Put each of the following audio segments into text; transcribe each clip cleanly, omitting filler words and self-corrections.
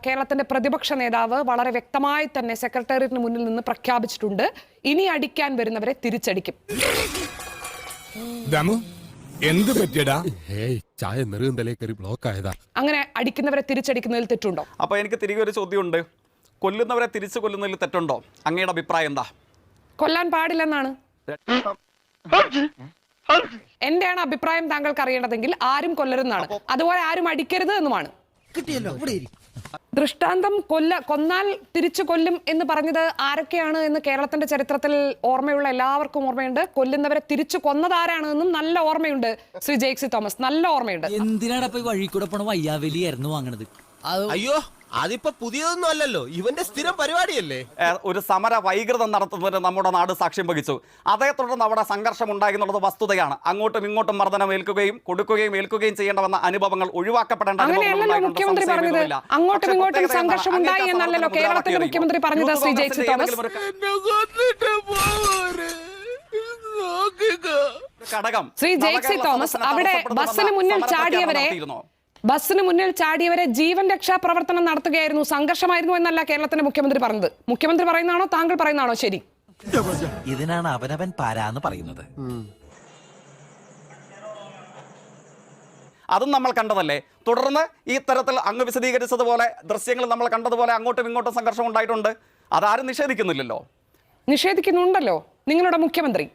കേരളത്തിന്റെ പ്രതിപക്ഷ നേതാവ് വളരെ വ്യക്തമായി തന്നെ സെക്രട്ടേറിയറ്റിന് മുന്നിൽ നിന്ന് പ്രഖ്യാപിച്ചിട്ടുണ്ട്. ഇനി അടിക്കാൻ വരുന്നവരെ തിരിച്ചടിക്കും. എന്ത് പറ്റിയടാ? ചായ നെറുകന്തലേ കയറി ബ്ലോക്ക് ആയതാ. അങ്ങനെ അടിക്കുന്നവരെ തിരിച്ചടിക്കുന്നതിൽ തെറ്റുണ്ടോ? അപ്പൊ എനിക്ക് തിരികെ ഒരു ചോദ്യമുണ്ട്. കൊല്ലുന്നവരെ തിരിച്ചു കൊല്ലുന്നതിൽ തെറ്റുണ്ടോ? അങ്ങയുടെ അഭിപ്രായം എന്താ? കൊല്ലാൻ പാടില്ലെന്നാണ് എന്റെയാണ് അഭിപ്രായം. താങ്കൾക്ക് അറിയേണ്ടതെങ്കിൽ ആരും കൊല്ലരുതെന്നാണ്, അതുപോലെ ആരും അടിക്കരുത് എന്നുമാണ്. ദൃഷ്ടാന്തം കൊന്നാൽ തിരിച്ചു കൊല്ലും എന്ന് പറഞ്ഞത് ആരൊക്കെയാണ് എന്ന് കേരളത്തിന്റെ ചരിത്രത്തിൽ ഓർമ്മയുള്ള എല്ലാവർക്കും ഓർമ്മയുണ്ട്. കൊല്ലുന്നവരെ തിരിച്ചു കൊന്നതാരാണ് എന്നും നല്ല ഓർമ്മയുണ്ട്. ശ്രീ ജെയ്ക്സി തോമസ്, നല്ല ഓർമ്മയുണ്ട്. എന്തിനാണ് വഴി കൂടെ പോണ വയ്യാവലിയായിരുന്നു വാങ്ങണത്? അയ്യോ, അതിപ്പോ പുതിയതൊന്നും അല്ലല്ലോ, ഇവന്റെ സ്ഥിരം പരിപാടിയല്ലേ. ഒരു സമര വൈകൃതം നടത്തുന്നതിന് നമ്മുടെ നാട് സാക്ഷ്യം വഹിച്ചു. അതേ തുടർന്ന് അവിടെ സംഘർഷം ഉണ്ടായി എന്നുള്ളത് വസ്തുതയാണ്. അങ്ങോട്ടും ഇങ്ങോട്ടും മർദ്ദനം ഏൽക്കുകയും ഏൽക്കുകയും ചെയ്യേണ്ടവന്ന അനുഭവങ്ങൾ ഒഴിവാക്കപ്പെടേണ്ട. അങ്ങനെയല്ലല്ലോ മുഖ്യമന്ത്രി പറഞ്ഞത്. അങ്ങോട്ടും ഇങ്ങോട്ടും സംഘർഷം ഉണ്ടായി എന്നല്ലല്ലോ കേരളത്തിലെ മുഖ്യമന്ത്രി പറഞ്ഞത്. ശ്രീ ജെയ്ക്സി തോമസ്, ശ്രീ ജെയ്ക്സി തോമസ്, അവിടെ ബസ്സിന് മുന്നിൽ ചാടിയവരെ ജീവൻ രക്ഷാ പ്രവർത്തനം നടത്തുകയായിരുന്നു, സംഘർഷമായിരുന്നു എന്നല്ല കേരളത്തിന്റെ മുഖ്യമന്ത്രി പറഞ്ഞത്. മുഖ്യമന്ത്രി പറയുന്നതാണോ താങ്കൾ പറയുന്നതാണോ ശരി? ഇതിനാണ് അവനവൻ പാരാന്ന് പറയുന്നത്. അതും നമ്മൾ കണ്ടതല്ലേ. തുടർന്ന് ഈ തരത്തിൽ അങ്ങ് വിശദീകരിച്ചതുപോലെ ദൃശ്യങ്ങൾ നമ്മൾ കണ്ടതുപോലെ അങ്ങോട്ടും ഇങ്ങോട്ടും സംഘർഷം ഉണ്ടായിട്ടുണ്ട്. അതാരും നിഷേധിക്കുന്നില്ലല്ലോ. നിഷേധിക്കുന്നുണ്ടല്ലോ നിങ്ങളുടെ മുഖ്യമന്ത്രി.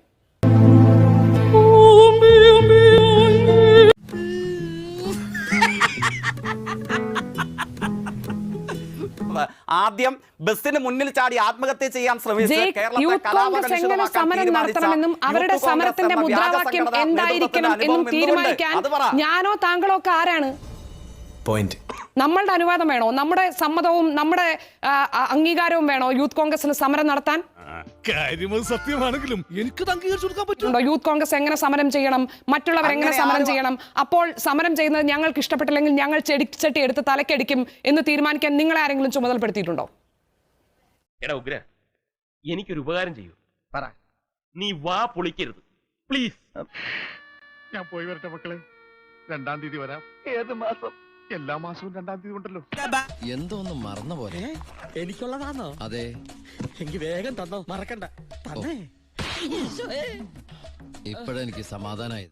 ആദ്യം ബസ്സിന് മുന്നിൽ ചാടി ആത്മഹത്യ ചെയ്യാൻ ശ്രമിച്ചു സമരം നടത്തണമെന്നും അവരുടെ സമരത്തിന്റെ മുദ്രാവാക്യം എന്തായിരിക്കണം എന്നും തീരുമാനിക്കാൻ ഞാനോ താങ്കളോ ഒക്കെ ആരാണ്? നമ്മളുടെ അനുവാദം വേണോ? നമ്മുടെ സമ്മതവും നമ്മുടെ അംഗീകാരവും വേണോ യൂത്ത് കോൺഗ്രസിന് സമരം നടത്താൻ? സത്യമാണെങ്കിലും എനിക്ക് അംഗീകരിച്ചു കൊടുക്കാൻ പറ്റും. യൂത്ത് കോൺഗ്രസ് എങ്ങനെ സമരം ചെയ്യണം, മറ്റുള്ളവർ എങ്ങനെ സമരം ചെയ്യണം, അപ്പോൾ സമരം ചെയ്യുന്നത് ഞങ്ങൾക്ക് ഇഷ്ടപ്പെട്ടില്ലെങ്കിൽ ഞങ്ങൾ ചെടിച്ചട്ടി എടുത്ത് തലക്കടിക്കും എന്ന് തീരുമാനിക്കാൻ നിങ്ങളെ ആരെങ്കിലും ചുമതലപ്പെടുത്തിയിട്ടുണ്ടോ? എടാ ഉഗ്ര, എനിക്കൊരു ഉപകാരം ചെയ്യൂ. പറ, നീ വാ പൊളിക്കരുത് പ്ലീസ്. ഞാൻ പോയി വരട്ടെ മക്കളെ. 2-ാം തീയതി വരാം. ഏത് മാസം? എല്ലാ മാസവും 2-ാം തീയതി ഉണ്ടല്ലോ. എന്തോന്നും മറന്ന പോലെ. എനിക്കുള്ളതാണോ? അതെ, എനിക്ക് വേഗം തന്നോ, മറക്കണ്ട. ഇപ്പോഴെനിക്ക് സമാധാനായി.